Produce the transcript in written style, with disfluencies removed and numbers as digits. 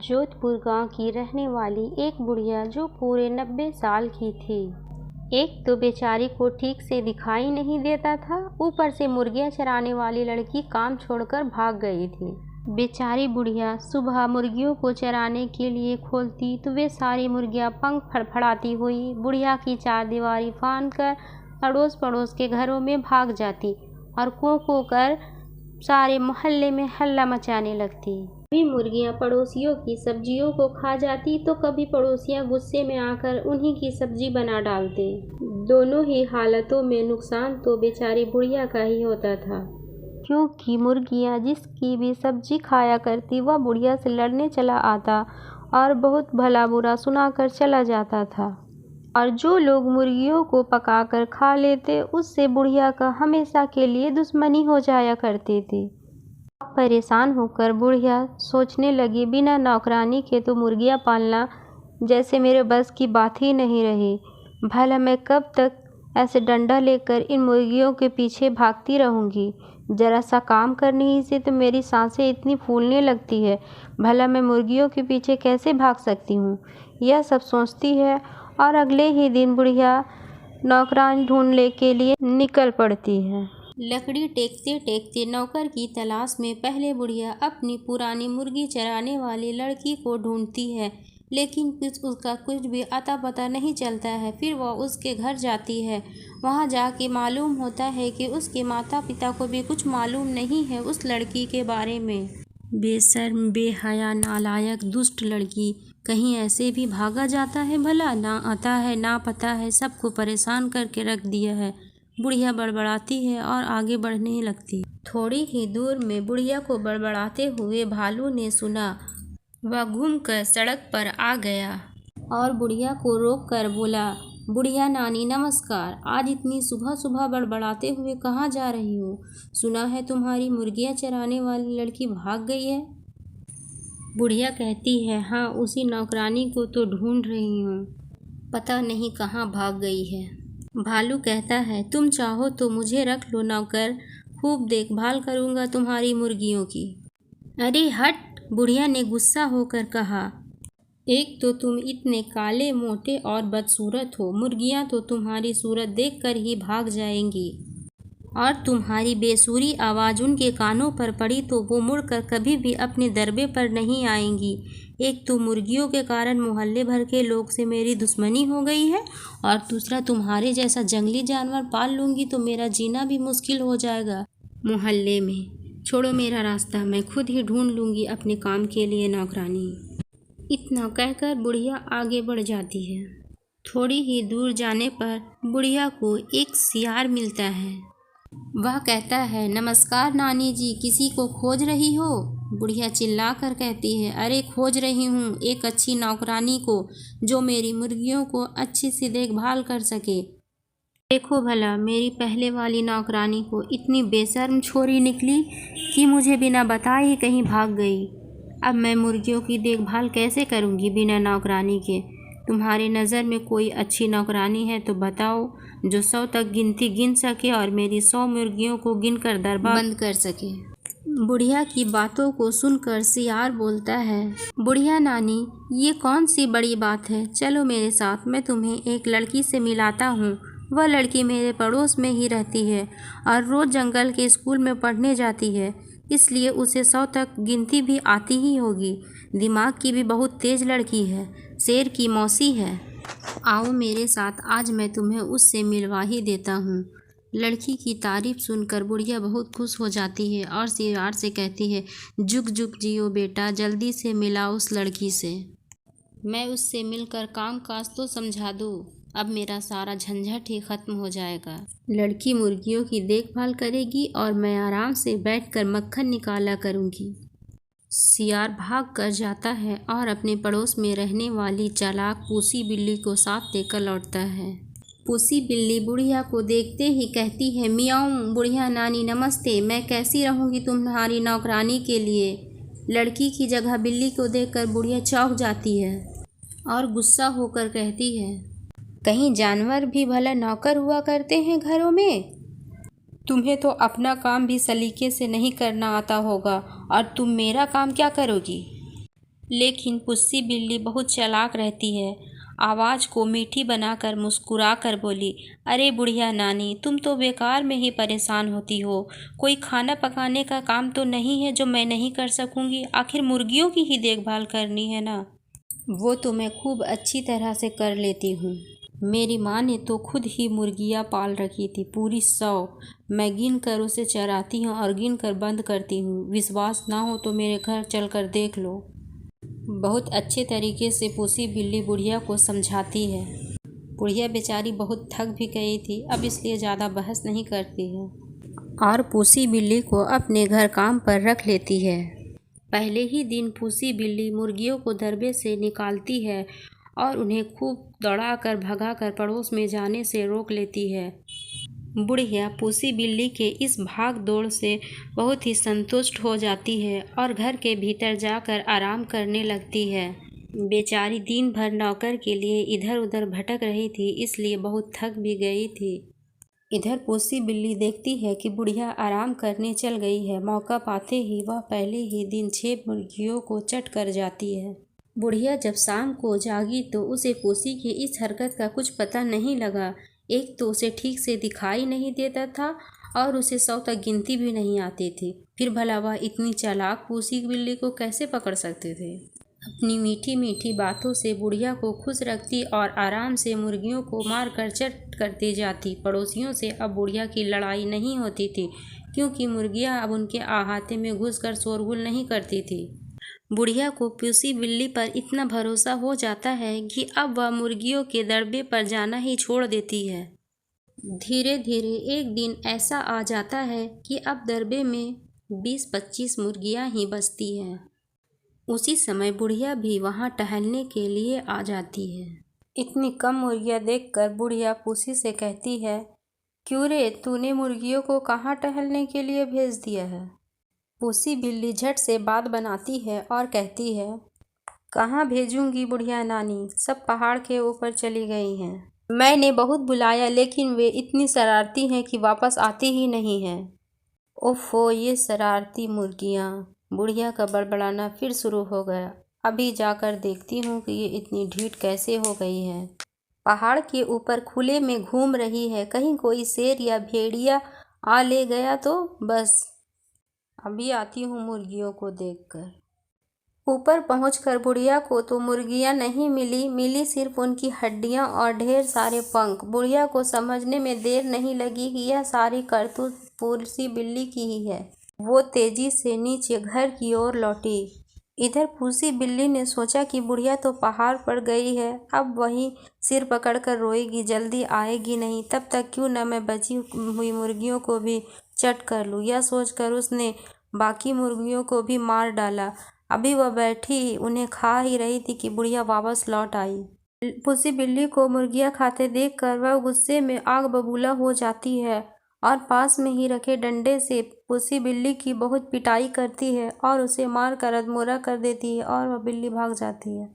जोधपुर गांव की रहने वाली एक बुढ़िया जो पूरे 90 साल की थी। एक तो बेचारी को ठीक से दिखाई नहीं देता था, ऊपर से मुर्गियां चराने वाली लड़की काम छोड़कर भाग गई थी। बेचारी बुढ़िया सुबह मुर्गियों को चराने के लिए खोलती तो वे सारी मुर्गियां पंख फड़फड़ाती हुई बुढ़िया की चारदीवारी फांदकर अड़ोस पड़ोस के घरों में भाग जाती और को कर सारे मोहल्ले में हल्ला मचाने लगती। कभी मुर्गियां पड़ोसियों की सब्जियों को खा जाती तो कभी पड़ोसियां गुस्से में आकर उन्हीं की सब्जी बना डालते। दोनों ही हालतों में नुकसान तो बेचारी बुढ़िया का ही होता था, क्योंकि मुर्गियां जिसकी भी सब्जी खाया करती वह बुढ़िया से लड़ने चला आता और बहुत भला बुरा सुनाकर चला जाता था। और जो लोग मुर्गियों को पकाकर खा लेते उससे बुढ़िया का हमेशा के लिए दुश्मनी हो जाया करती थी। परेशान होकर बुढ़िया सोचने लगी, बिना नौकरानी के तो मुर्गियां पालना जैसे मेरे बस की बात ही नहीं रही। भला मैं कब तक ऐसे डंडा लेकर इन मुर्गियों के पीछे भागती रहूंगी। जरा सा काम करने ही से तो मेरी सांसें इतनी फूलने लगती है। भला मैं मुर्गियों के पीछे कैसे भाग सकती हूँ। यह सब सोचती है और अगले ही दिन बुढ़िया नौकरानी ढूंढने के लिए निकल पड़ती है। लकड़ी टेकते टेकते नौकर की तलाश में पहले बुढ़िया अपनी पुरानी मुर्गी चराने वाली लड़की को ढूंढती है, लेकिन उसका कुछ भी अता पता नहीं चलता है। फिर वह उसके घर जाती है। वहां जाके मालूम होता है कि उसके माता पिता को भी कुछ मालूम नहीं है उस लड़की के बारे में। बेशर्म, बेहया, नालायक, दुष्ट लड़की, कहीं ऐसे भी भागा जाता है भला। ना आता है ना पता है, सबको परेशान करके रख दिया है। बुढ़िया बड़बड़ाती है और आगे बढ़ने लगती। थोड़ी ही दूर में बुढ़िया को बड़बड़ाते हुए भालू ने सुना। वह घूमकर सड़क पर आ गया और बुढ़िया को रोककर बोला, बुढ़िया नानी नमस्कार। आज इतनी सुबह सुबह बड़बड़ाते हुए कहाँ जा रही हो? सुना है तुम्हारी मुर्गियाँ चराने वाली लड़की भाग गई है। बुढ़िया कहती है, हाँ उसी नौकरानी को तो ढूंढ रही हूँ, पता नहीं कहाँ भाग गई है। भालू कहता है, तुम चाहो तो मुझे रख लो नौकर, खूब देखभाल करूँगा तुम्हारी मुर्गियों की। अरे हट, बुढ़िया ने गुस्सा होकर कहा। एक तो तुम इतने काले मोटे और बदसूरत हो, मुर्गियाँ तो तुम्हारी सूरत देखकर ही भाग जाएंगी। और तुम्हारी बेसुरी आवाज़ उनके कानों पर पड़ी तो वो मुड़कर कभी भी अपने दरबे पर नहीं आएंगी। एक तो मुर्गियों के कारण मोहल्ले भर के लोग से मेरी दुश्मनी हो गई है, और दूसरा तुम्हारे जैसा जंगली जानवर पाल लूँगी तो मेरा जीना भी मुश्किल हो जाएगा मोहल्ले में। छोड़ो मेरा रास्ता, मैं खुद ही ढूंढ लूँगी अपने काम के लिए नौकरानी। इतना कहकर बुढ़िया आगे बढ़ जाती है। थोड़ी ही दूर जाने पर बुढ़िया को एक सियार मिलता है। वह कहता है, नमस्कार नानी जी, किसी को खोज रही हो? बुढ़िया चिल्ला कर कहती है, अरे खोज रही हूँ एक अच्छी नौकरानी को जो मेरी मुर्गियों को अच्छी सी देखभाल कर सके। देखो भला, मेरी पहले वाली नौकरानी को इतनी बेशर्म छोरी निकली कि मुझे बिना बताए ही कहीं भाग गई। अब मैं मुर्गियों की देखभाल कैसे करूँगी बिना नौकरानी के? तुम्हारे नज़र में कोई अच्छी नौकरानी है तो बताओ, जो 100 तक गिनती गिन सके और मेरी 100 मुर्गियों को गिनकर दरबा बंद कर सके। बुढ़िया की बातों को सुनकर सियार बोलता है, बुढ़िया नानी, ये कौन सी बड़ी बात है? चलो मेरे साथ, मैं तुम्हें एक लड़की से मिलाता हूँ। वह लड़की मेरे पड़ोस में ही रहती है और रोज़ जंगल के स्कूल में पढ़ने जाती है, इसलिए उसे 100 तक गिनती भी आती ही होगी। दिमाग की भी बहुत तेज़ लड़की है, शेर की मौसी है। आओ मेरे साथ, आज मैं तुम्हें उससे मिलवा ही देता हूँ। लड़की की तारीफ सुनकर बुढ़िया बहुत खुश हो जाती है और सियार से कहती है, जुग जुग जियो बेटा, जल्दी से मिला उस लड़की से। मैं उससे मिलकर काम काज तो समझा दूँ, अब मेरा सारा झंझट ही ख़त्म हो जाएगा। लड़की मुर्गियों की देखभाल करेगी और मैं आराम से बैठकर मक्खन निकाला करूँगी। सियार भाग कर जाता है और अपने पड़ोस में रहने वाली चालाक पूसी बिल्ली को साथ लेकर लौटता है। पूसी बिल्ली बुढ़िया को देखते ही कहती है, मियाऊं, बुढ़िया नानी नमस्ते, मैं कैसी रहूँगी तुम्हारी नौकरानी के लिए। लड़की की जगह बिल्ली को देखकर बुढ़िया चौंक जाती है और गुस्सा होकर कहती है, कहीं जानवर भी भला नौकर हुआ करते हैं घरों में? तुम्हें तो अपना काम भी सलीके से नहीं करना आता होगा, और तुम मेरा काम क्या करोगी? लेकिन पुस्सी बिल्ली बहुत चालाक रहती है। आवाज़ को मीठी बनाकर मुस्कुरा कर बोली, अरे बुढ़िया नानी, तुम तो बेकार में ही परेशान होती हो। कोई खाना पकाने का काम तो नहीं है जो मैं नहीं कर सकूंगी। आखिर मुर्गियों की ही देखभाल करनी है ना। वो तो मैं खूब अच्छी तरह से कर लेती हूँ। मेरी माँ ने तो खुद ही मुर्गियाँ पाल रखी थी, पूरी 100। मैं गिन कर उसे चराती हूँ और गिन कर बंद करती हूँ। विश्वास ना हो तो मेरे घर चल कर देख लो। बहुत अच्छे तरीके से पुसी बिल्ली बुढ़िया को समझाती है। बुढ़िया बेचारी बहुत थक भी गई थी, अब इसलिए ज़्यादा बहस नहीं करती है और पुसी बिल्ली को अपने घर काम पर रख लेती है। पहले ही दिन पुसी बिल्ली मुर्गियों को दरबे से निकालती है और उन्हें खूब दौड़ाकर भगाकर पड़ोस में जाने से रोक लेती है। बुढ़िया पुसी बिल्ली के इस भाग दौड़ से बहुत ही संतुष्ट हो जाती है और घर के भीतर जाकर आराम करने लगती है। बेचारी दिन भर नौकर के लिए इधर उधर भटक रही थी, इसलिए बहुत थक भी गई थी। इधर पुसी बिल्ली देखती है कि बुढ़िया आराम करने चल गई है। मौका पाते ही वह पहले ही दिन 6 मुर्गियों को चट कर जाती है। बुढ़िया जब शाम को जागी तो उसे पुसी की इस हरकत का कुछ पता नहीं लगा। एक तो उसे ठीक से दिखाई नहीं देता था और उसे 100 तक गिनती भी नहीं आती थी। फिर भला वह इतनी चालाक पुसी बिल्ली को कैसे पकड़ सकते थे। अपनी मीठी मीठी बातों से बुढ़िया को खुश रखती और आराम से मुर्गियों को मार कर चट करती जाती। पड़ोसियों से अब बुढ़िया की लड़ाई नहीं होती थी, क्योंकि मुर्गियां अब उनके अहाते में घुसकर शोरगुल नहीं करती थी। बुढ़िया को पुसी बिल्ली पर इतना भरोसा हो जाता है कि अब वह मुर्गियों के दड़बे पर जाना ही छोड़ देती है। धीरे धीरे एक दिन ऐसा आ जाता है कि अब दड़बे में 20-25 मुर्गियां ही बचती हैं। उसी समय बुढ़िया भी वहां टहलने के लिए आ जाती है। इतनी कम मुर्गियां देखकर बुढ़िया पुसी से कहती है, क्यों रे, तूने मुर्गियों को कहाँ टहलने के लिए भेज दिया है। पुसी बिल्ली झट से बात बनाती है और कहती है, कहाँ भेजूंगी बुढ़िया नानी, सब पहाड़ के ऊपर चली गई हैं। मैंने बहुत बुलाया लेकिन वे इतनी शरारती हैं कि वापस आती ही नहीं हैं। ओफो, ये शरारती मुर्गियाँ। बुढ़िया का बड़बड़ाना फिर शुरू हो गया। अभी जाकर देखती हूँ कि ये इतनी ढीठ कैसे हो गई है। पहाड़ के ऊपर खुले में घूम रही है, कहीं कोई शेर या भेड़िया आ ले गया तो बस। अभी आती हूँ मुर्गियों को देखकर। ऊपर पहुंचकर बुढ़िया को तो मुर्गियां नहीं मिली सिर्फ उनकी हड्डियां और ढेर सारे पंख। बुढ़िया को समझने में देर नहीं लगी कि यह सारी करतूत पुसी बिल्ली की ही है। वो तेजी से नीचे घर की ओर लौटी। इधर पुसी बिल्ली ने सोचा कि बुढ़िया तो पहाड़ पर गई है, अब वही सिर पकड़कर रोएगी, जल्दी आएगी नहीं। तब तक क्यों न मैं बची हुई मुर्गियों को भी चट कर लूँ। यह सोचकर उसने बाकी मुर्गियों को भी मार डाला। अभी वह बैठी उन्हें खा ही रही थी कि बुढ़िया वापस लौट आई। पुसी बिल्ली को मुर्गियां खाते देखकर वह गुस्से में आग बबूला हो जाती है और पास में ही रखे डंडे से पुसी बिल्ली की बहुत पिटाई करती है और उसे मार कर अधमोरा कर देती है और वह बिल्ली भाग जाती है।